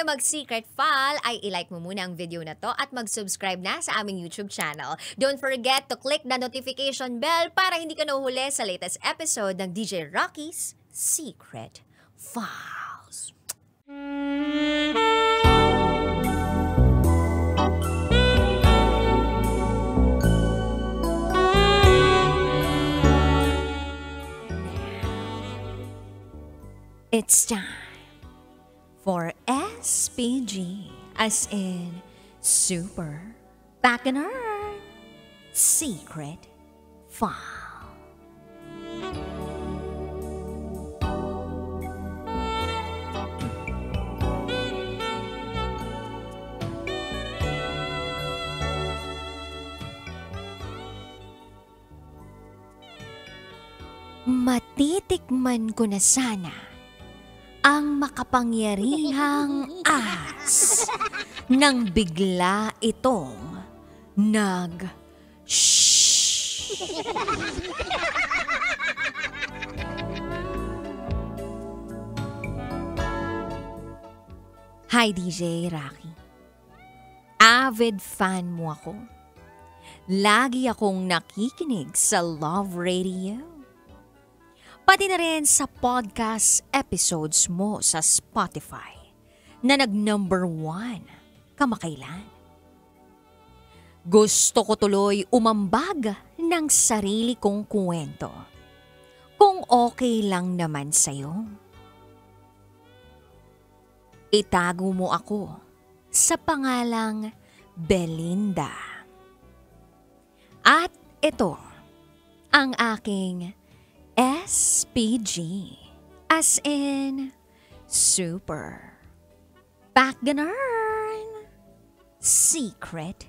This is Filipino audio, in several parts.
tayo mag-secret file, ay ilike mo muna ang video na to at mag-subscribe na sa aming YouTube channel. Don't forget to click the notification bell para hindi ka nahuhuli sa latest episode ng DJ Rocky's Secret Files. It's time for SPG, as in Super Bacchanal Secret File. Matitikman ko na sana ang makapangyarihang ahas nang bigla itong nag-shhh. Hi DJ Rocky. Avid fan mo ako. Lagi akong nakikinig sa Love Radio. Pati na rin sa podcast episodes mo sa Spotify na nag-number 1 kamakailan. Gusto ko tuloy umambag ng sarili kong kwento. Kung okay lang naman sa'yo. Itago mo ako sa pangalang Belinda. At ito ang aking SPG, as in Super Bacchanal Secret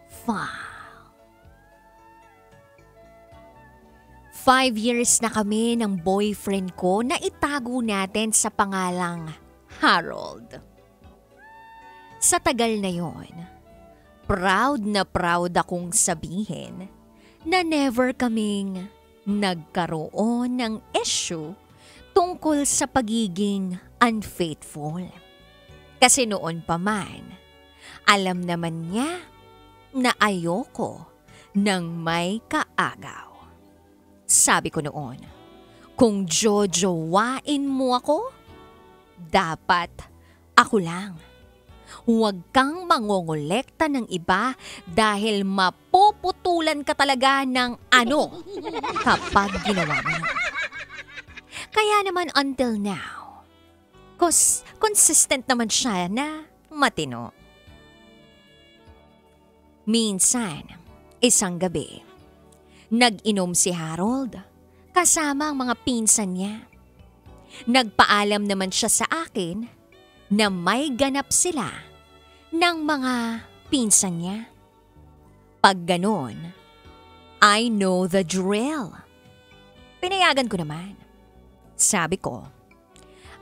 File. 5 years na kami ng boyfriend ko na itago natin sa pangalang Harold. Sa tagal na yon, proud akong sabihin na never kaming nagkaroon ng issue tungkol sa pagiging unfaithful. Kasi noon pa man, alam naman niya na ayoko ng may kaagaw. Sabi ko noon, kung jojowain mo ako, dapat ako lang. Huwag kang mangongolekta ng iba dahil mapuputulan ka talaga ng ano kapag ginawa mo. Kaya naman until now, consistent naman siya na matino. Minsan, isang gabi, nag-inom si Harold kasama ang mga pinsan niya. Nagpaalam naman siya sa akin na may ganap sila ng mga pinsan niya. Pag ganon, I know the drill. Pinayagan ko naman. Sabi ko,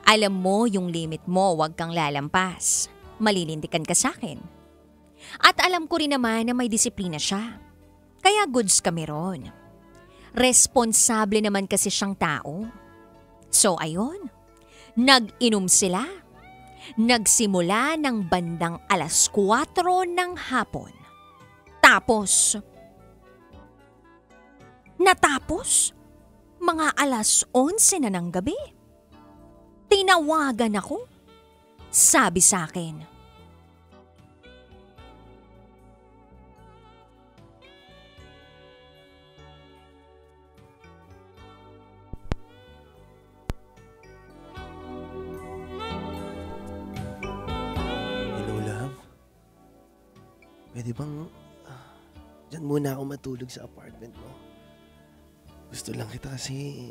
alam mo yung limit mo, wag kang lalampas. Malilintikan ka sa akin. At alam ko rin naman na may disiplina siya. Kaya goods kami ron. Responsable naman kasi siyang tao. So ayun, nag-inom sila. Nagsimula ng bandang 4:00 ng hapon. Natapos, mga 11:00 na ng gabi. Tinawagan ako. Sabi sa akin, pwede bang dyan muna ako matulog sa apartment mo? Gusto lang kita kasi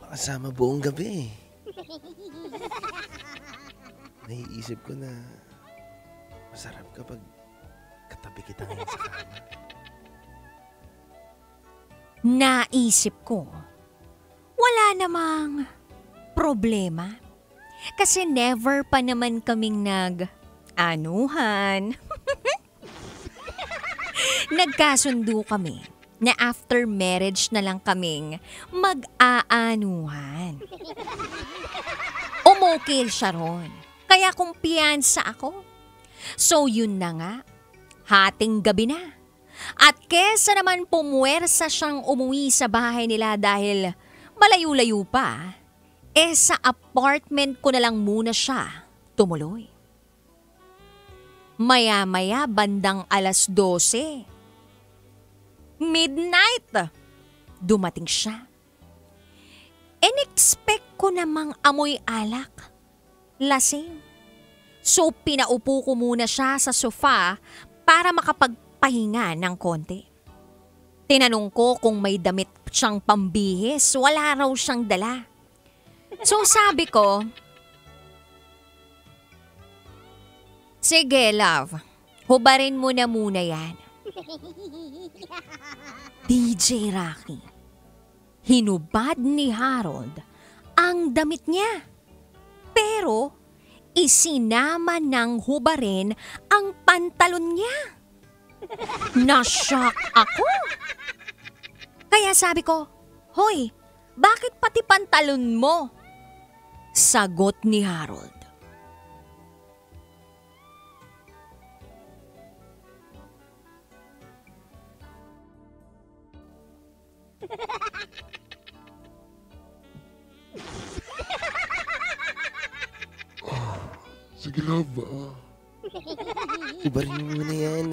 makasama buong gabi. Naiisip ko na masarap kapag katabi kita ngayon sa kama. Naisip ko, wala namang problema. Kasi never pa naman kaming nag-anuhan. Nagkasundo kami na after marriage na lang kaming mag-aanuhan. Umukil siya ron. Kaya kumpiyansa ako. So yun na nga, hating gabi na. At kesa naman pumuwersa siyang umuwi sa bahay nila dahil malayo-layo pa, sa apartment ko na lang muna siya tumuloy. Maya-maya bandang 12:00. Midnight! Dumating siya. In-expect ko namang amoy alak. Lasing. So pinaupo ko muna siya sa sofa para makapagpahinga ng konti. Tinanong ko kung may damit siyang pambihis. Wala raw siyang dala. So sabi ko, sige love, hubarin mo na muna yan. DJ Rocky, hinubad ni Harold ang damit niya. Pero isinama ng hubarin ang pantalon niya. Na-shock ako. Kaya sabi ko, hoy, bakit pati pantalon mo? Sagot ni Harold. Sige love, Ibarin mo muna yan.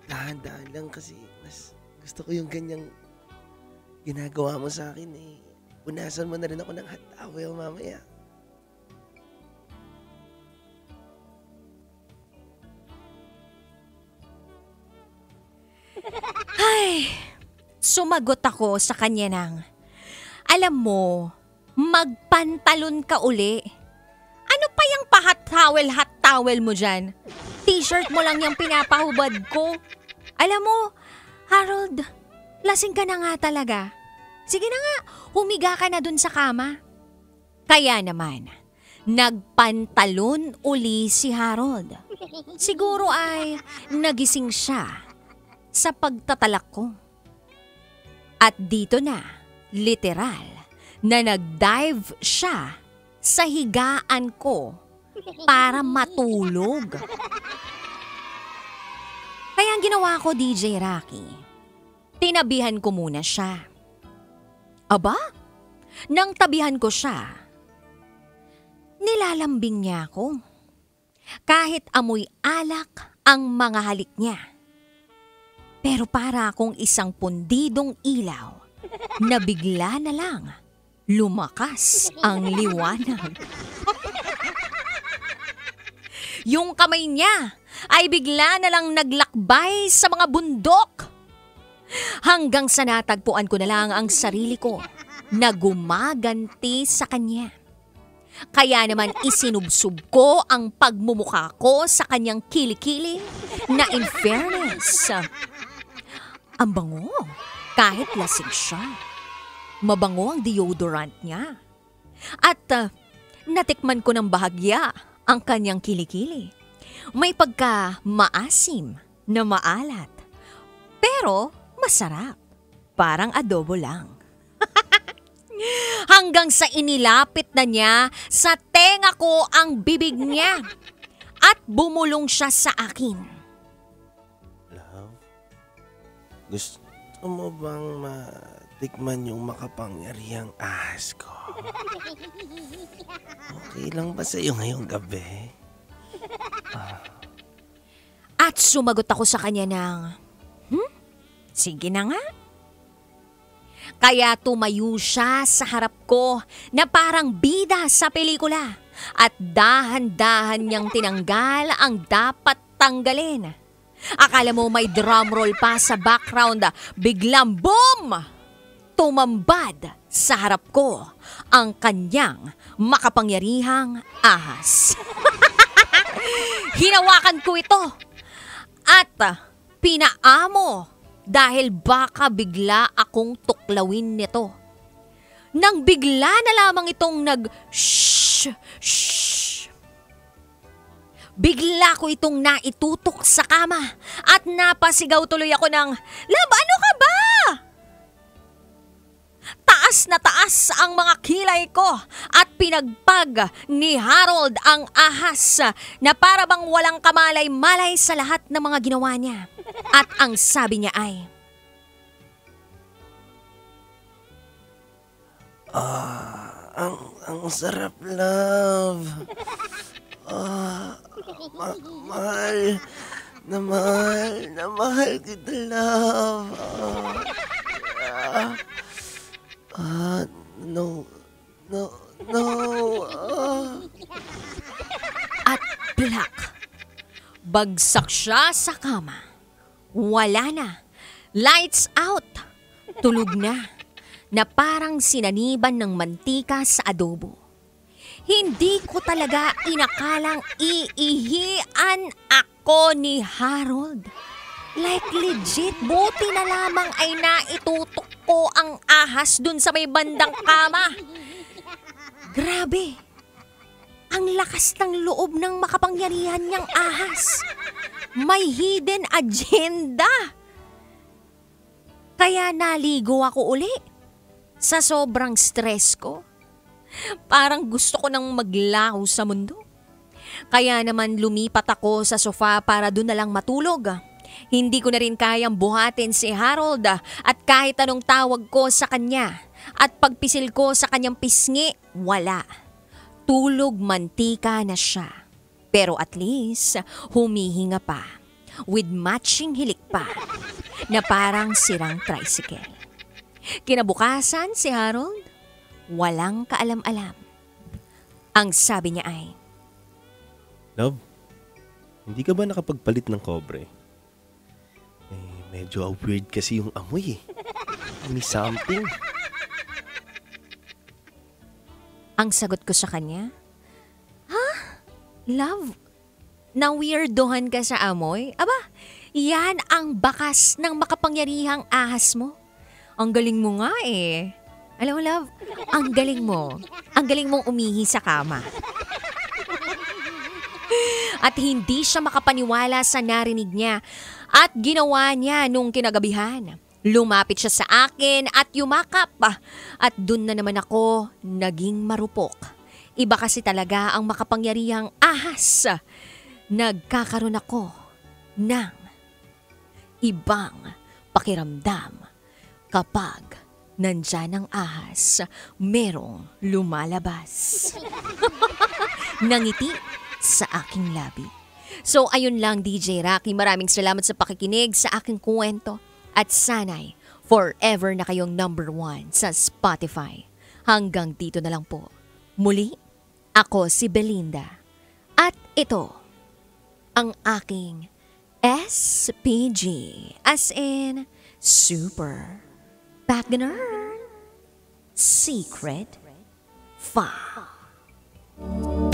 Dahan-dahan lang kasi mas gusto ko yung ganyang ginagawa mo sa akin eh. Punasan mo na rin ako ng hot towel mamaya. Ay, sumagot ako sa kanya ng, alam mo, magpantalon ka uli. Ano pa yung hot towel mo dyan? T-shirt mo lang yung pinapahubad ko. Alam mo, Harold, lasing ka na nga talaga. Sige na nga, humiga ka na dun sa kama. Kaya naman, nagpantalon uli si Harold. Siguro ay nagising siya sa pagtatalak ko. At dito na, literal, na nag-dive siya sa higaan ko para matulog. Kaya ang ginawa ko, DJ Rocky, tinabihan ko muna siya. Aba, nang tabihan ko siya, nilalambing niya ako. Kahit amoy alak ang mga halik niya. Pero para akong isang pundidong ilaw na bigla na lang lumakas ang liwanag. Yung kamay niya ay bigla na lang naglakbay sa mga bundok. Hanggang sa natagpuan ko na lang ang sarili ko na gumaganti sa kanya. Kaya naman isinubsob ko ang pagmumukha ko sa kanyang kilikili na in fairness, ang bango kahit lasing siya. Mabango ang deodorant niya. At natikman ko ng bahagya ang kanyang kilikili. May pagka maasim na maalat. Pero masarap. Parang adobo lang. Hanggang sa inilapit na niya sa tenga ko ang bibig niya. At bumulong siya sa akin. Love, gusto mo bang matikman yung makapangyarihang ahas ko? Okay lang ba sa'yo ngayong gabi? At sumagot ako sa kanya ng, sige na nga. Kaya tumayo siya sa harap ko na parang bida sa pelikula at dahan-dahan niyang tinanggal ang dapat tanggalin. Akala mo may drumroll pa sa background, biglang boom! Tumambad sa harap ko ang kanyang makapangyarihang ahas. Hinawakan ko ito at pinaamo dahil baka bigla akong tuklawin nito. Nang bigla na lamang itong nag-shh, shh. Bigla ko itong naitutok sa kama at napasigaw tuloy ako ng, Love, ano ka ba? Taas taas na taas ang mga kilay ko at pinagpag ni Harold ang ahas na para bang walang kamalay-malay sa lahat ng mga ginawa niya. At ang sabi niya ay, ang sarap, love. Mahal na mahal kita, love. No. at plak. Bagsak siya sa kama. Wala na. Lights out. Tulog na. Na parang sinaniban ng mantika sa adobo. Hindi ko talaga inakalang iihian ako ni Harold. Like legit, buti na lamang ay naitutok ko ang ahas dun sa may bandang kama. Grabe. Ang lakas ng loob ng makapangyarihan niyang ahas. May hidden agenda. Kaya naligo ako uli. Sa sobrang stress ko. Parang gusto ko nang maglaho sa mundo. Kaya naman lumipat ako sa sofa para doon na lang matulog. Hindi ko na rin kayang buhatin si Harold at kahit anong tawag ko sa kanya at pagpisil ko sa kanyang pisngi, wala. Tulog mantika na siya. Pero at least humihinga pa with matching hilik pa na parang sirang tricycle. Kinabukasan si Harold, walang kaalam-alam. Ang sabi niya ay, Love, hindi ka ba nakapagpalit ng kobre? Medyo weird kasi yung amoy eh. May something. Ang sagot ko sa kanya, Love, na-weirdohan ka sa amoy? Aba, yan ang bakas ng makapangyarihang ahas mo. Ang galing mo nga eh. Alam mo, love, ang galing mo. Ang galing mong umihi sa kama. At hindi siya makapaniwala sa narinig niya at ginawa niya nung kinagabihan. Lumapit siya sa akin at yumakap. At dun na naman ako naging marupok. Iba kasi talaga ang makapangyarihang ahas. Nagkakaroon ako ng ibang pakiramdam kapag nandyan ang ahas, merong lumalabas. Nangiti sa aking labi. So ayun lang DJ Rocky, maraming salamat sa pakikinig sa aking kwento at sana'y forever na kayong #1 sa Spotify. Hanggang dito na lang po. Muli, ako si Belinda at ito ang aking SPG as in Super Pagner Secret 5.